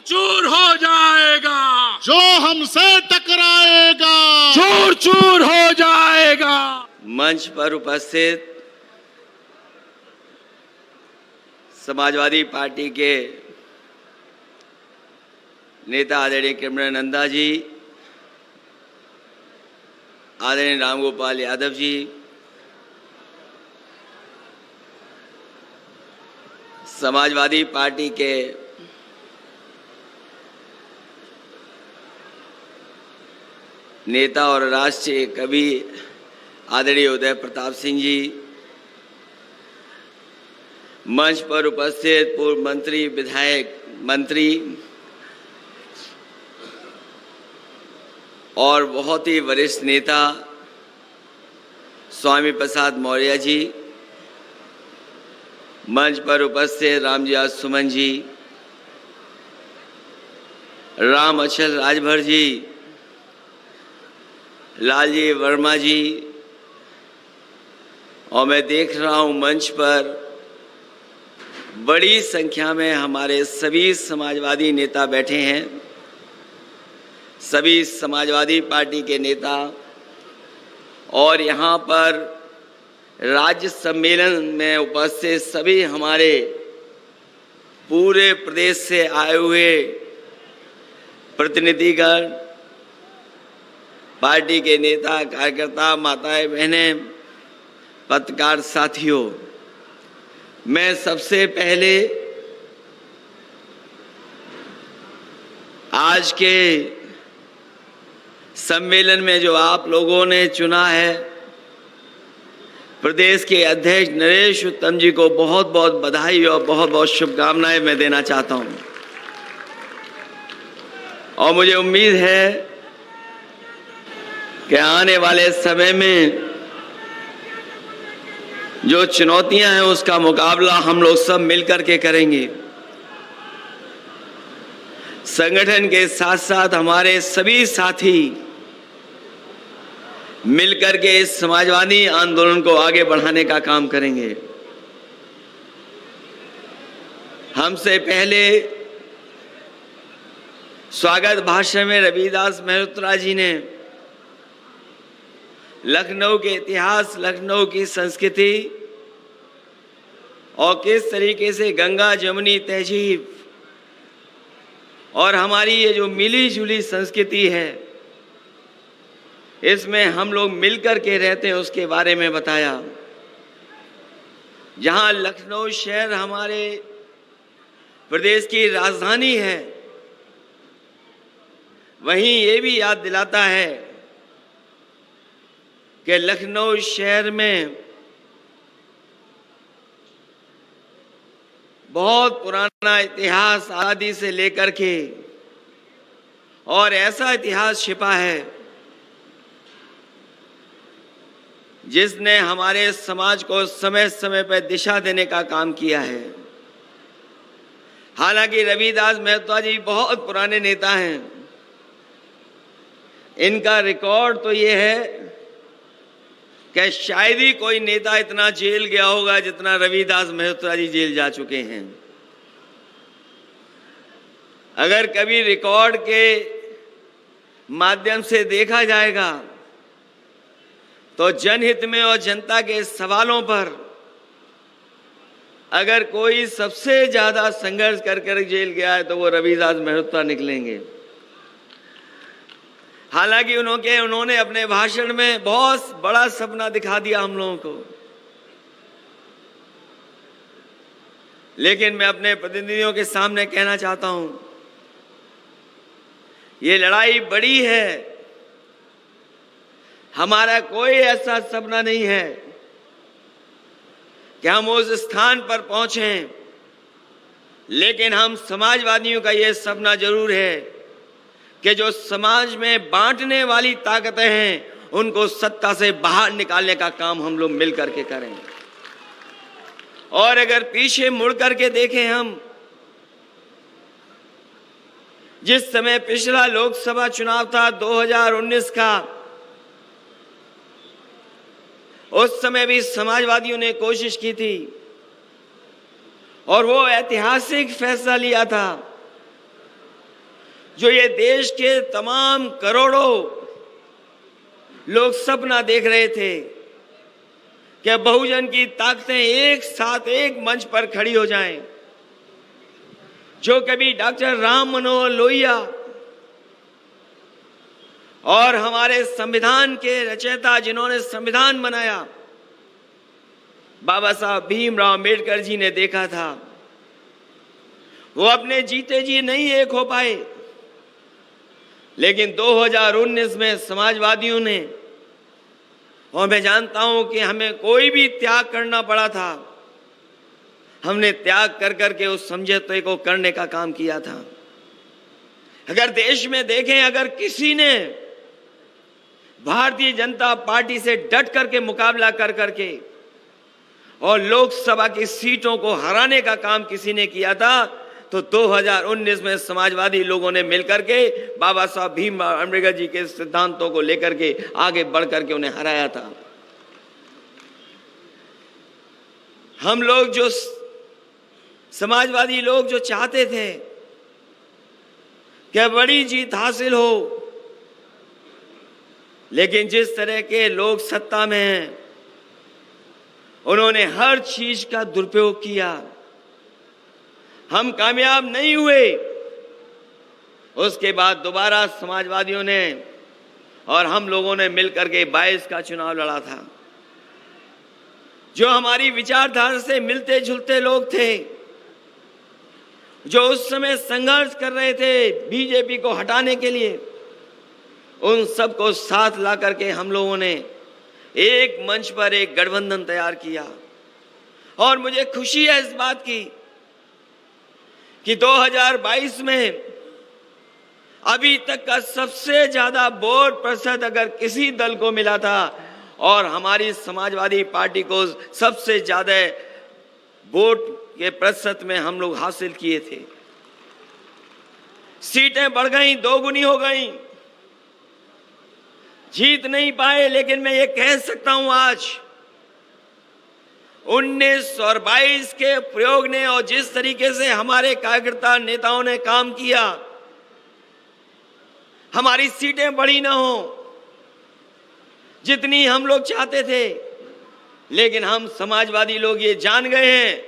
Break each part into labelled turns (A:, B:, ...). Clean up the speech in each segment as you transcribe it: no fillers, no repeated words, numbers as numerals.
A: चूर हो जाएगा,
B: जो हमसे टकराएगा
A: चूर चूर हो जाएगा।
C: मंच पर उपस्थित समाजवादी पार्टी के नेता आदरणीय कृष्ण नंदा जी, आदरणीय रामगोपाल यादव जी, समाजवादी पार्टी के नेता और राष्ट्रीय कवि आदरणीय उदय प्रताप सिंह जी, मंच पर उपस्थित पूर्व मंत्री, विधायक, मंत्री और बहुत ही वरिष्ठ नेता स्वामी प्रसाद मौर्य जी, मंच पर उपस्थित रामजी सुमन जी, राम अचल राजभर जी, लालजी वर्मा जी, और मैं देख रहा हूं मंच पर बड़ी संख्या में हमारे सभी समाजवादी नेता बैठे हैं। सभी समाजवादी पार्टी के नेता और यहाँ पर राज्य सम्मेलन में उपस्थित सभी हमारे पूरे प्रदेश से आए हुए प्रतिनिधिगण, पार्टी के नेता, कार्यकर्ता, माताएं, बहनें, पत्रकार साथियों, मैं सबसे पहले आज के सम्मेलन में जो आप लोगों ने चुना है, प्रदेश के अध्यक्ष नरेश उत्तम जी को बहुत बहुत बधाई और बहुत बहुत शुभकामनाएं मैं देना चाहता हूं। और मुझे उम्मीद है कि आने वाले समय में जो चुनौतियां हैं उसका मुकाबला हम लोग सब मिलकर के करेंगे। संगठन के साथ साथ हमारे सभी साथी मिलकर के इस समाजवादी आंदोलन को आगे बढ़ाने का काम करेंगे। हमसे पहले स्वागत भाषण में रविदास मेहरोत्रा जी ने लखनऊ के इतिहास, लखनऊ की संस्कृति और किस तरीके से गंगा जमुनी तहजीब और हमारी ये जो मिली जुली संस्कृति है, इसमें हम लोग मिलकर के रहते हैं, उसके बारे में बताया। जहां लखनऊ शहर हमारे प्रदेश की राजधानी है, वहीं ये भी याद दिलाता है कि लखनऊ शहर में बहुत पुराना इतिहास आदि से लेकर के और ऐसा इतिहास छिपा है जिसने हमारे समाज को समय समय पर दिशा देने का काम किया है। हालांकि रविदास मेहता जी बहुत पुराने नेता हैं, इनका रिकॉर्ड तो ये है कि शायद ही कोई नेता इतना जेल गया होगा जितना रविदास मेहता जी जेल जा चुके हैं। अगर कभी रिकॉर्ड के माध्यम से देखा जाएगा तो जनहित में और जनता के सवालों पर अगर कोई सबसे ज्यादा संघर्ष कर कर जेल गया है तो वो रविदास मेहता निकलेंगे। हालांकि उन्होंने अपने भाषण में बहुत बड़ा सपना दिखा दिया हम लोगों को, लेकिन मैं अपने प्रतिनिधियों के सामने कहना चाहता हूं, ये लड़ाई बड़ी है। हमारा कोई ऐसा सपना नहीं है कि हम उस स्थान पर पहुंचें, लेकिन हम समाजवादियों का ये सपना जरूर है कि जो समाज में बांटने वाली ताकतें हैं उनको सत्ता से बाहर निकालने का काम हम लोग मिल करके करें। और अगर पीछे मुड़ करके देखें हम, जिस समय पिछला लोकसभा चुनाव था 2019 का, उस समय भी समाजवादियों ने कोशिश की थी और वो ऐतिहासिक फैसला लिया था जो ये देश के तमाम करोड़ों लोग सपना देख रहे थे कि बहुजन की ताकतें एक साथ एक मंच पर खड़ी हो जाएं, जो कभी डॉक्टर राम मनोहर लोहिया और हमारे संविधान के रचयिता जिन्होंने संविधान बनाया बाबा साहब भीमराव अम्बेडकर जी ने देखा था, वो अपने जीते जी नहीं एक हो पाए। लेकिन 2019 में समाजवादियों ने, और मैं जानता हूं कि हमें कोई भी त्याग करना पड़ा था, हमने त्याग कर करके उस समझौते को करने का काम किया था। अगर देश में देखें, अगर किसी ने भारतीय जनता पार्टी से डट करके मुकाबला कर करके और लोकसभा की सीटों को हराने का काम किसी ने किया था, तो 2019 में समाजवादी लोगों ने मिलकर के बाबा साहब भीमराव अम्बेडकर जी के सिद्धांतों को लेकर के आगे बढ़ करके उन्हें हराया था। हम लोग जो समाजवादी लोग जो चाहते थे कि बड़ी जीत हासिल हो, लेकिन जिस तरह के लोग सत्ता में हैं, उन्होंने हर चीज का दुरुपयोग किया, हम कामयाब नहीं हुए। उसके बाद दोबारा समाजवादियों ने और हम लोगों ने मिलकर के 22 का चुनाव लड़ा था। जो हमारी विचारधारा से मिलते जुलते लोग थे, जो उस समय संघर्ष कर रहे थे बीजेपी को हटाने के लिए, उन सबको साथ ला करके हम लोगों ने एक मंच पर एक गठबंधन तैयार किया। और मुझे खुशी है इस बात की कि 2022 में अभी तक का सबसे ज्यादा वोट प्रतिशत अगर किसी दल को मिला था, और हमारी समाजवादी पार्टी को सबसे ज्यादा वोट के प्रतिशत में हम लोग हासिल किए थे। सीटें बढ़ गई, दोगुनी हो गई, जीत नहीं पाए, लेकिन मैं ये कह सकता हूं आज 19 और 22 के प्रयोग ने और जिस तरीके से हमारे कार्यकर्ता नेताओं ने काम किया, हमारी सीटें बढ़ी ना हो जितनी हम लोग चाहते थे, लेकिन हम समाजवादी लोग ये जान गए हैं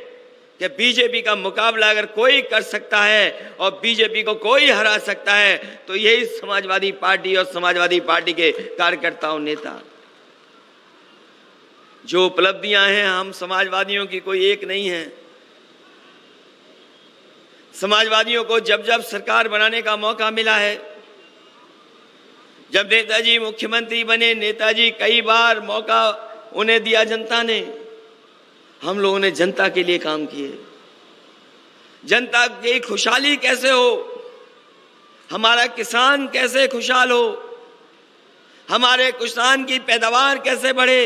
C: कि बीजेपी का मुकाबला अगर कोई कर सकता है और बीजेपी को कोई हरा सकता है तो यही समाजवादी पार्टी और समाजवादी पार्टी के कार्यकर्ताओं नेता। जो उपलब्धियां हैं हम समाजवादियों की कोई एक नहीं है। समाजवादियों को जब जब सरकार बनाने का मौका मिला है, जब नेताजी मुख्यमंत्री बने, नेताजी कई बार मौका उन्हें दिया जनता ने, हम लोगों ने जनता के लिए काम किए। जनता की खुशहाली कैसे हो, हमारा किसान कैसे खुशहाल हो, हमारे किसान की पैदावार कैसे बढ़े,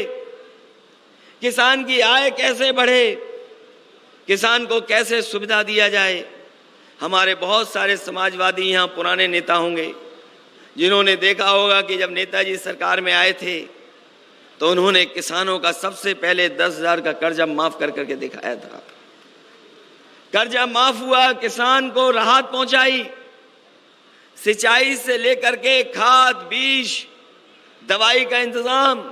C: किसान की आय कैसे बढ़े, किसान को कैसे सुविधा दिया जाए। हमारे बहुत सारे समाजवादी यहाँ पुराने नेता होंगे जिन्होंने देखा होगा कि जब नेताजी सरकार में आए थे तो उन्होंने किसानों का सबसे पहले 10,000 का कर्जा माफ कर करके दिखाया था। कर्जा माफ हुआ, किसान को राहत पहुंचाई, सिंचाई से लेकर के खाद, बीज, दवाई का इंतजाम,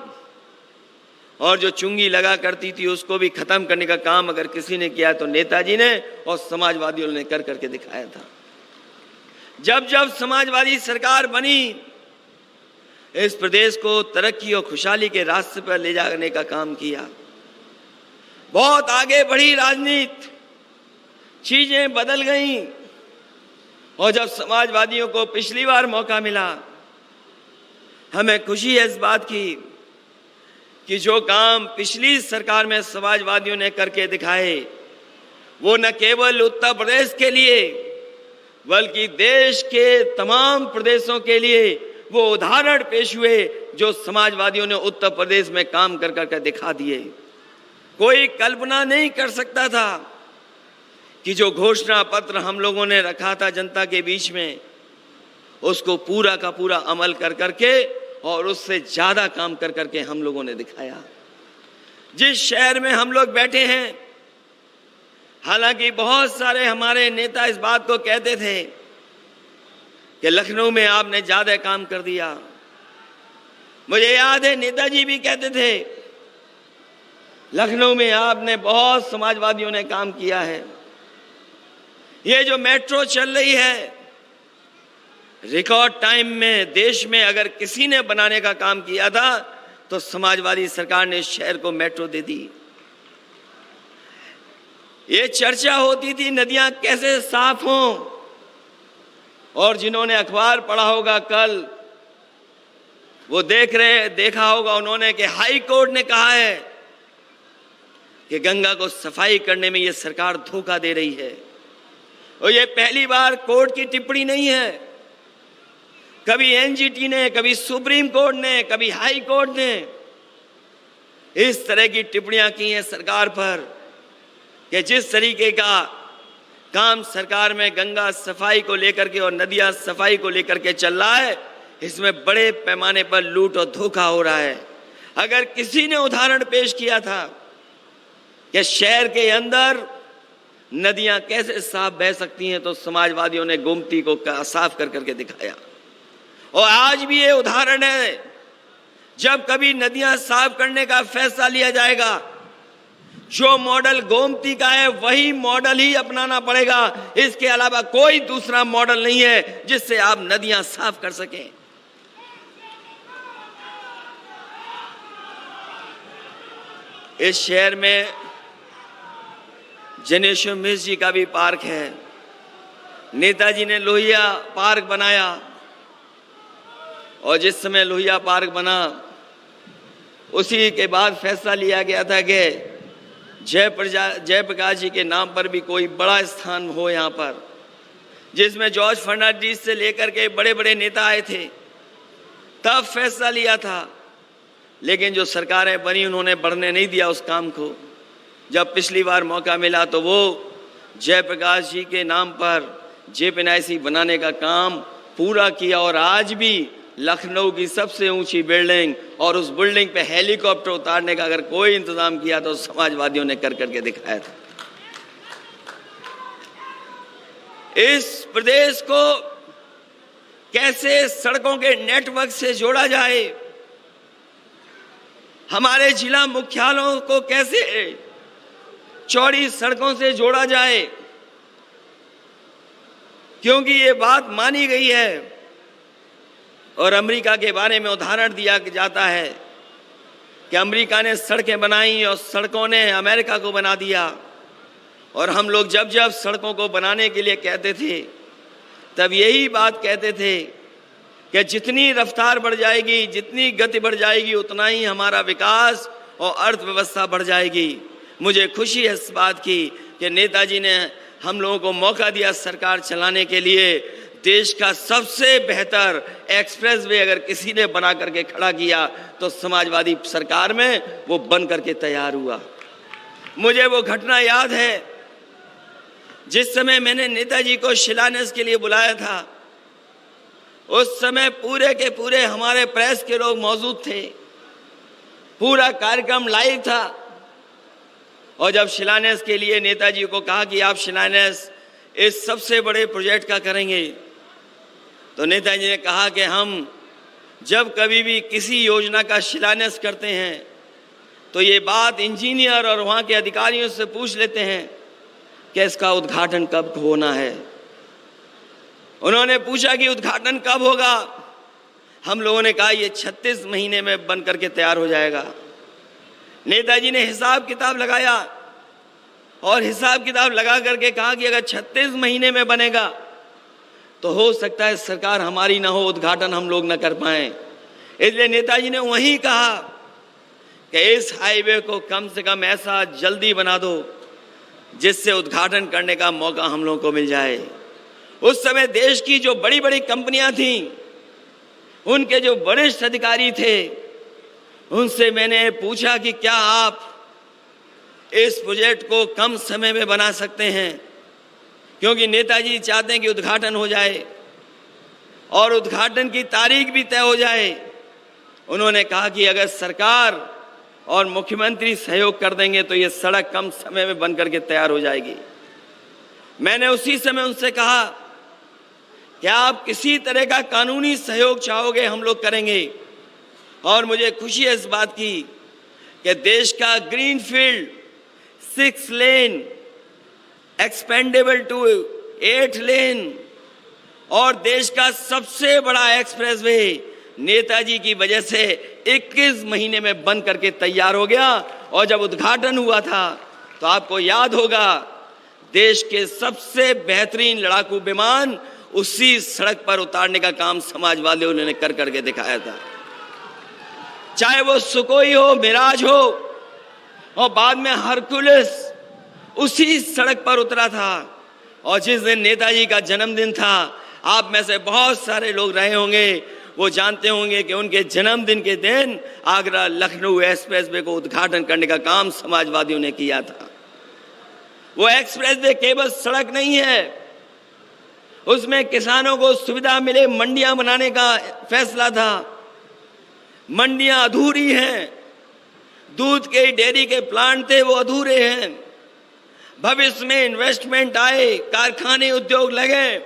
C: और जो चुंगी लगा करती थी उसको भी खत्म करने का काम अगर किसी ने किया तो नेताजी ने और समाजवादियों ने कर करके दिखाया था। जब जब समाजवादी सरकार बनी, इस प्रदेश को तरक्की और खुशहाली के रास्ते पर ले जाने का काम किया। बहुत आगे बढ़ी राजनीति, चीजें बदल गईं, और जब समाजवादियों को पिछली बार मौका मिला, हमें खुशी है इस बात की कि जो काम पिछली सरकार में समाजवादियों ने करके दिखाए, वो न केवल उत्तर प्रदेश के लिए बल्कि देश के तमाम प्रदेशों के लिए वो उदाहरण पेश हुए जो समाजवादियों ने उत्तर प्रदेश में काम कर कर दिखा दिए। कोई कल्पना नहीं कर सकता था कि जो घोषणा पत्र हम लोगों ने रखा था जनता के बीच में, उसको पूरा का पूरा अमल कर करके और उससे ज्यादा काम कर करके हम लोगों ने दिखाया। जिस शहर में हम लोग बैठे हैं, हालांकि बहुत सारे हमारे नेता इस बात को कहते थे कि लखनऊ में आपने ज्यादा काम कर दिया। मुझे याद है नेताजी भी कहते थे लखनऊ में आपने बहुत समाजवादियों ने काम किया है। ये जो मेट्रो चल रही है रिकॉर्ड टाइम में देश में अगर किसी ने बनाने का काम किया था तो समाजवादी सरकार ने इस शहर को मेट्रो दे दी। ये चर्चा होती थी नदियां कैसे साफ हों, और जिन्होंने अखबार पढ़ा होगा कल वो देखा होगा उन्होंने कि हाई कोर्ट ने कहा है कि गंगा को सफाई करने में ये सरकार धोखा दे रही है। और ये पहली बार कोर्ट की टिप्पणी नहीं है, कभी एनजीटी ने, कभी सुप्रीम कोर्ट ने, कभी हाई कोर्ट ने इस तरह की टिप्पणियां की हैं सरकार पर कि जिस तरीके का काम सरकार में गंगा सफाई को लेकर के और नदियां सफाई को लेकर के चल रहा है, इसमें बड़े पैमाने पर लूट और धोखा हो रहा है। अगर किसी ने उदाहरण पेश किया था कि शहर के अंदर नदियां कैसे साफ बह सकती हैं, तो समाजवादियों ने गोमती को साफ कर करके दिखाया। और आज भी ये उदाहरण है, जब कभी नदियां साफ करने का फैसला लिया जाएगा, जो मॉडल गोमती का है वही मॉडल ही अपनाना पड़ेगा। इसके अलावा कोई दूसरा मॉडल नहीं है जिससे आप नदियां साफ कर सकें। इस शहर में जनेश्वर मिश्र जी का भी पार्क है। नेताजी ने लोहिया पार्क बनाया, और जिस समय लोहिया पार्क बना उसी के बाद फैसला लिया गया था कि जयप्रकाश जी के नाम पर भी कोई बड़ा स्थान हो यहाँ पर, जिसमें जॉर्ज फर्नांडिस से लेकर के बड़े बड़े नेता आए थे। तब फैसला लिया था, लेकिन जो सरकारें बनी उन्होंने बढ़ने नहीं दिया उस काम को। जब पिछली बार मौका मिला तो वो जयप्रकाश जी के नाम पर जेपीएनआईसी बनाने का काम पूरा किया, और आज भी लखनऊ की सबसे ऊंची बिल्डिंग और उस बिल्डिंग पे हेलीकॉप्टर उतारने का अगर कोई इंतजाम किया तो समाजवादियों ने कर करके दिखाया था। इस प्रदेश को कैसे सड़कों के नेटवर्क से जोड़ा जाए, हमारे जिला मुख्यालयों को कैसे चौड़ी सड़कों से जोड़ा जाए, क्योंकि ये बात मानी गई है। और अमेरिका के बारे में उदाहरण दिया जाता है कि अमेरिका ने सड़कें बनाई और सड़कों ने अमेरिका को बना दिया। और हम लोग जब जब सड़कों को बनाने के लिए कहते थे तब यही बात कहते थे कि जितनी रफ्तार बढ़ जाएगी, जितनी गति बढ़ जाएगी, उतना ही हमारा विकास और अर्थव्यवस्था बढ़ जाएगी। मुझे खुशी है इस बात की कि नेताजी ने हम लोगों को मौका दिया सरकार चलाने के लिए। देश का सबसे बेहतर एक्सप्रेसवे अगर किसी ने बना करके खड़ा किया तो समाजवादी सरकार में वो बन करके तैयार हुआ। मुझे वो घटना याद है जिस समय मैंने नेताजी को शिलान्यास के लिए बुलाया था। उस समय पूरे के पूरे हमारे प्रेस के लोग मौजूद थे, पूरा कार्यक्रम लाइव था। और जब शिलान्यास के लिए नेताजी को कहा कि आप शिलान्यास इस सबसे बड़े प्रोजेक्ट का करेंगे, तो नेताजी ने कहा कि हम जब कभी भी किसी योजना का शिलान्यास करते हैं तो ये बात इंजीनियर और वहाँ के अधिकारियों से पूछ लेते हैं कि इसका उद्घाटन कब होना है। उन्होंने पूछा कि उद्घाटन कब होगा। हम लोगों ने कहा ये 36 महीने में बन करके तैयार हो जाएगा। नेताजी ने हिसाब किताब लगाया और हिसाब किताब लगा करके कहा कि अगर 36 महीने में बनेगा तो हो सकता है सरकार हमारी ना हो, उद्घाटन हम लोग ना कर पाए। इसलिए नेताजी ने वहीं कहा कि इस हाईवे को कम से कम ऐसा जल्दी बना दो जिससे उद्घाटन करने का मौका हम लोगों को मिल जाए। उस समय देश की जो बड़ी बड़ी कंपनियां थीं, उनके जो वरिष्ठ अधिकारी थे, उनसे मैंने पूछा कि क्या आप इस प्रोजेक्ट को कम समय में बना सकते हैं, क्योंकि नेताजी चाहते हैं कि उद्घाटन हो जाए और उद्घाटन की तारीख भी तय हो जाए। उन्होंने कहा कि अगर सरकार और मुख्यमंत्री सहयोग कर देंगे तो ये सड़क कम समय में बन करके तैयार हो जाएगी। मैंने उसी समय उनसे कहा कि आप किसी तरह का कानूनी सहयोग चाहोगे, हम लोग करेंगे। और मुझे खुशी है इस बात की कि देश का ग्रीनफील्ड 6 लेन एक्सपेंडेबल टू 8 लेन और देश का सबसे बड़ा एक्सप्रेसवे नेताजी की वजह से 21 महीने में बन करके तैयार हो गया। और जब उद्घाटन हुआ था तो आपको याद होगा, देश के सबसे बेहतरीन लड़ाकू विमान उसी सड़क पर उतारने का काम समाजवादियों ने कर करके दिखाया था। चाहे वो सुकोई हो, मिराज हो, और बाद में हरकुलिस उसी सड़क पर उतरा था। और जिस दिन नेताजी का जन्मदिन था, आप में से बहुत सारे लोग रहे होंगे, वो जानते होंगे कि उनके जन्मदिन के दिन आगरा लखनऊ एक्सप्रेसवे को उद्घाटन करने का काम समाजवादियों ने किया था। वो एक्सप्रेसवे केवल सड़क नहीं है, उसमें किसानों को सुविधा मिले, मंडियां बनाने का फैसला था। मंडियां अधूरी हैं, दूध के डेयरी के प्लांट थे वो अधूरे हैं। भविष्य में इन्वेस्टमेंट आए, कारखाने उद्योग लगे,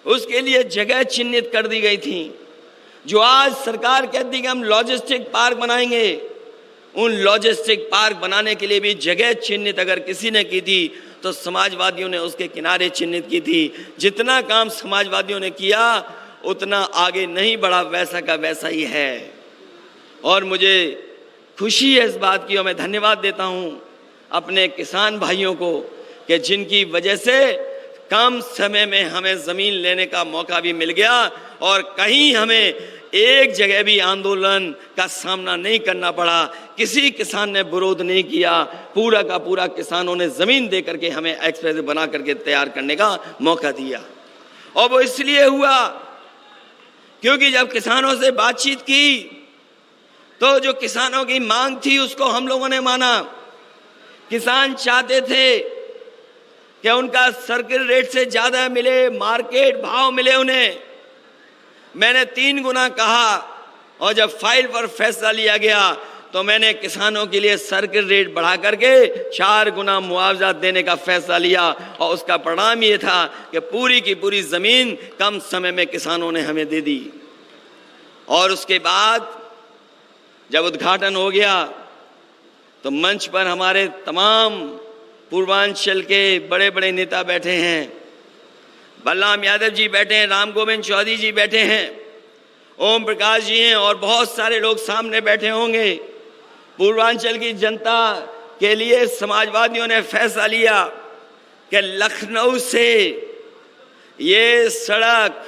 C: उसके लिए जगह चिन्हित कर दी गई थी। जो आज सरकार कहती है कि हम लॉजिस्टिक पार्क बनाएंगे, उन लॉजिस्टिक पार्क बनाने के लिए भी जगह चिन्हित अगर किसी ने की थी तो समाजवादियों ने उसके किनारे चिन्हित की थी। जितना काम समाजवादियों ने किया उतना आगे नहीं बढ़ा, वैसा का वैसा ही है। और मुझे खुशी है इस बात की, और मैं धन्यवाद देता हूं अपने किसान भाइयों को कि जिनकी वजह से कम समय में हमें जमीन लेने का मौका भी मिल गया और कहीं हमें एक जगह भी आंदोलन का सामना नहीं करना पड़ा। किसी किसान ने विरोध नहीं किया, पूरा का पूरा किसानों ने जमीन दे करके हमें एक्सप्रेस बना करके तैयार करने का मौका दिया। और वो इसलिए हुआ क्योंकि जब किसानों से बातचीत की तो जो किसानों की मांग थी उसको हम लोगों ने माना। किसान चाहते थे कि उनका सर्किल रेट से ज्यादा मिले, मार्केट भाव मिले उन्हें। मैंने 3 गुना कहा, और जब फाइल पर फैसला लिया गया तो मैंने किसानों के लिए सर्किल रेट बढ़ा करके 4 गुना मुआवजा देने का फैसला लिया। और उसका परिणाम ये था कि पूरी की पूरी जमीन कम समय में किसानों ने हमें दे दी। और उसके बाद जब उद्घाटन हो गया तो मंच पर हमारे तमाम पूर्वांचल के बड़े बड़े नेता बैठे हैं। बलराम यादव जी बैठे हैं, राम गोविंद चौधरी जी बैठे हैं, ओम प्रकाश जी हैं, और बहुत सारे लोग सामने बैठे होंगे। पूर्वांचल की जनता के लिए समाजवादियों ने फैसला लिया कि लखनऊ से ये सड़क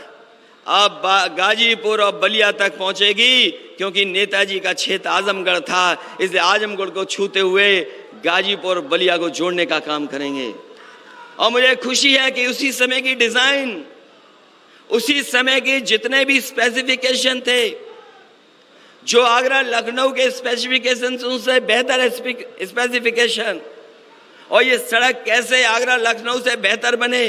C: अब गाजीपुर और बलिया तक पहुंचेगी, क्योंकि नेताजी का क्षेत्र आजमगढ़ था, इसलिए आजमगढ़ को छूते हुए गाजीपुर और बलिया को जोड़ने का काम करेंगे। और मुझे खुशी है कि उसी समय की डिजाइन, उसी समय के जितने भी स्पेसिफिकेशन थे, जो आगरा लखनऊ के स्पेसिफिकेशन उनसे बेहतर स्पेसिफिकेशन, और ये सड़क कैसे आगरा लखनऊ से बेहतर बने,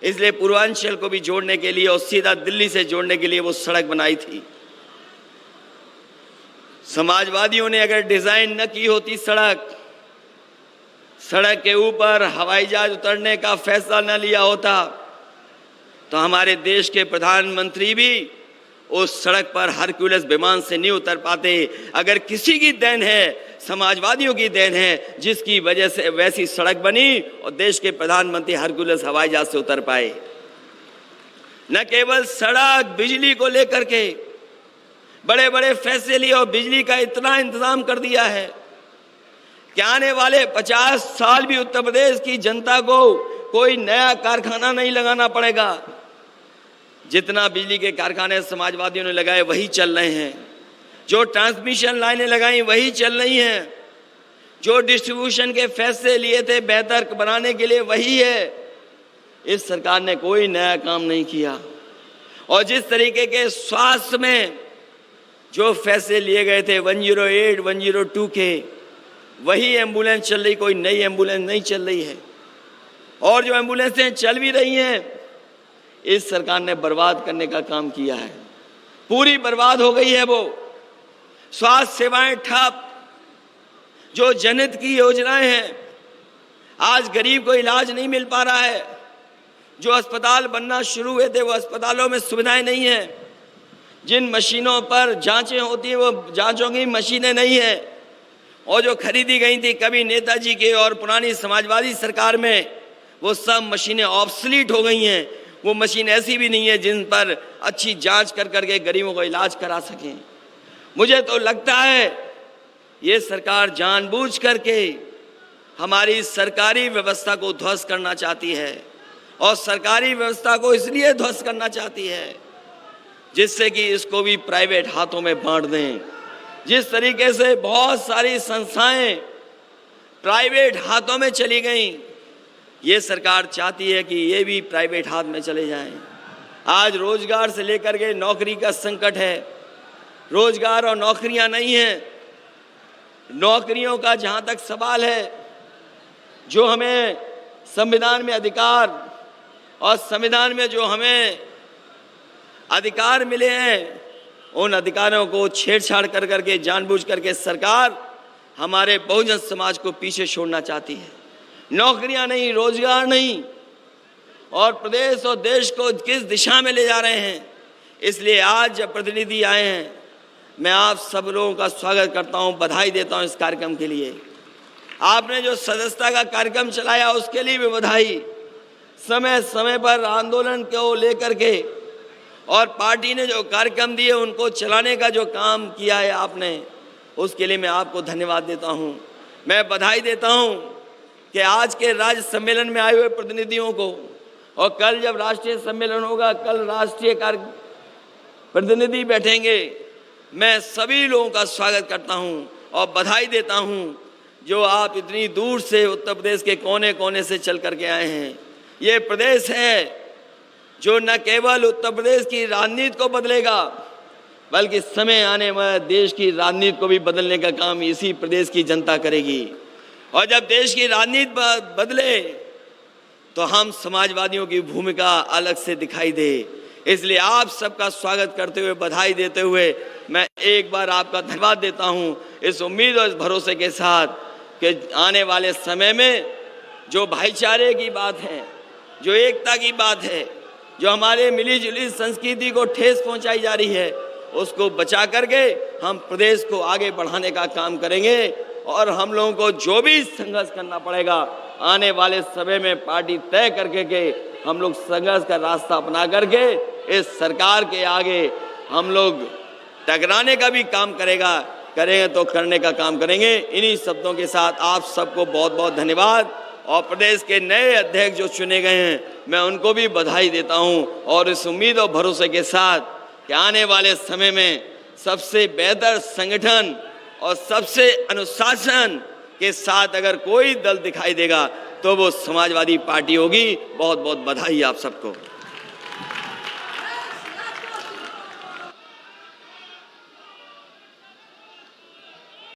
C: इसलिए पूर्वांचल को भी जोड़ने के लिए और सीधा दिल्ली से जोड़ने के लिए वो सड़क बनाई थी। समाजवादियों ने अगर डिजाइन न की होती सड़क के ऊपर हवाई जहाज उतरने का फैसला न लिया होता, तो हमारे देश के प्रधानमंत्री भी उस सड़क पर हरक्यूलिस विमान से नहीं उतर पाते। अगर किसी की देन है, समाजवादियों की देन है, जिसकी वजह से वैसी सड़क बनी और देश के प्रधानमंत्री हरक्यूलिस हवाई जहाज से उतर पाए। न केवल सड़क, बिजली को लेकर के बड़े बड़े फैसले लिए और बिजली का इतना इंतजाम कर दिया है कि आने वाले 50 साल भी उत्तर प्रदेश की जनता को कोई नया कारखाना नहीं लगाना पड़ेगा। जितना बिजली के कारखाने समाजवादियों ने लगाए वही चल रहे हैं, जो ट्रांसमिशन लाइनें लगाई वही चल रही हैं, जो डिस्ट्रीब्यूशन के फैसले लिए थे बेहतर बनाने के लिए वही है। इस सरकार ने कोई नया काम नहीं किया। और जिस तरीके के स्वास्थ्य में जो फैसले लिए गए थे 108, 102 के, वही एम्बुलेंस चल रही, कोई नई एम्बुलेंस नहीं चल रही है। और जो एम्बुलेंसें चल भी रही हैं, इस सरकार ने बर्बाद करने का काम किया है। पूरी बर्बाद हो गई है वो। स्वास्थ्य सेवाएं ठप, जो जनहित की योजनाएं हैं, आज गरीब को इलाज नहीं मिल पा रहा है। जो अस्पताल बनना शुरू हुए थे वो अस्पतालों में सुविधाएं नहीं है। जिन मशीनों पर जांचें होती हैं वो जांचों की मशीनें नहीं है। और जो खरीदी गई थी कभी नेताजी के और पुरानी समाजवादी सरकार में, वो सब मशीनें ऑब्सलीट हो गई हैं। वो मशीन ऐसी भी नहीं है जिन पर अच्छी जांच कर करके गरीबों को इलाज करा सकें। मुझे तो लगता है ये सरकार जानबूझ करके हमारी सरकारी व्यवस्था को ध्वस्त करना चाहती है, और सरकारी व्यवस्था को इसलिए ध्वस्त करना चाहती है जिससे कि इसको भी प्राइवेट हाथों में बांट दें। जिस तरीके से बहुत सारी संस्थाएं प्राइवेट हाथों में चली गईं, ये सरकार चाहती है कि ये भी प्राइवेट हाथ में चले जाएं। आज रोजगार से लेकर के नौकरी का संकट है। रोजगार और नौकरियां नहीं हैं। नौकरियों का जहां तक सवाल है, जो हमें संविधान में अधिकार और संविधान में जो हमें अधिकार मिले हैं, उन अधिकारों को छेड़छाड़ कर करके जानबूझ करके सरकार हमारे बहुजन समाज को पीछे छोड़ना चाहती है। नौकरियां नहीं, रोजगार नहीं, और प्रदेश और देश को किस दिशा में ले जा रहे हैं। इसलिए आज जब प्रतिनिधि आए हैं, मैं आप सब लोगों का स्वागत करता हूं, बधाई देता हूं इस कार्यक्रम के लिए। आपने जो सदस्यता का कार्यक्रम चलाया उसके लिए भी बधाई। समय समय पर आंदोलन को लेकर के और पार्टी ने जो कार्यक्रम दिए उनको चलाने का जो काम किया है आपने, उसके लिए मैं आपको धन्यवाद देता हूं। मैं बधाई देता हूं कि आज के राज्य सम्मेलन में आए हुए प्रतिनिधियों को, और कल जब राष्ट्रीय सम्मेलन होगा, कल राष्ट्रीय प्रतिनिधि बैठेंगे, मैं सभी लोगों का स्वागत करता हूं और बधाई देता हूं जो आप इतनी दूर से उत्तर प्रदेश के कोने कोने से चल करके आए हैं। ये प्रदेश है जो न केवल उत्तर प्रदेश की राजनीति को बदलेगा, बल्कि समय आने में देश की राजनीति को भी बदलने का काम इसी प्रदेश की जनता करेगी। और जब देश की राजनीति बदले तो हम समाजवादियों की भूमिका अलग से दिखाई दे। इसलिए आप सबका स्वागत करते हुए, बधाई देते हुए मैं एक बार आपका धन्यवाद देता हूं, इस उम्मीद और इस भरोसे के साथ कि आने वाले समय में जो भाईचारे की बात है, जो एकता की बात है, जो हमारे मिली जुली संस्कृति को ठेस पहुंचाई जा रही है, उसको बचा करके हम प्रदेश को आगे बढ़ाने का काम करेंगे। और हम लोगों को जो भी संघर्ष करना पड़ेगा आने वाले समय में पार्टी तय करके के हम लोग संघर्ष का रास्ता अपना करके इस सरकार के आगे हम लोग टकराने का भी काम करेंगे तो करने का काम करेंगे। इन्हीं शब्दों के साथ आप सबको बहुत बहुत धन्यवाद। और प्रदेश के नए अध्यक्ष जो चुने गए हैं, मैं उनको भी बधाई देता हूं, और इस उम्मीद और भरोसे के साथ कि आने वाले समय में सबसे बेहतर संगठन और सबसे अनुशासन के साथ अगर कोई दल दिखाई देगा तो वो समाजवादी पार्टी होगी। बहुत बहुत बधाई आप सबको।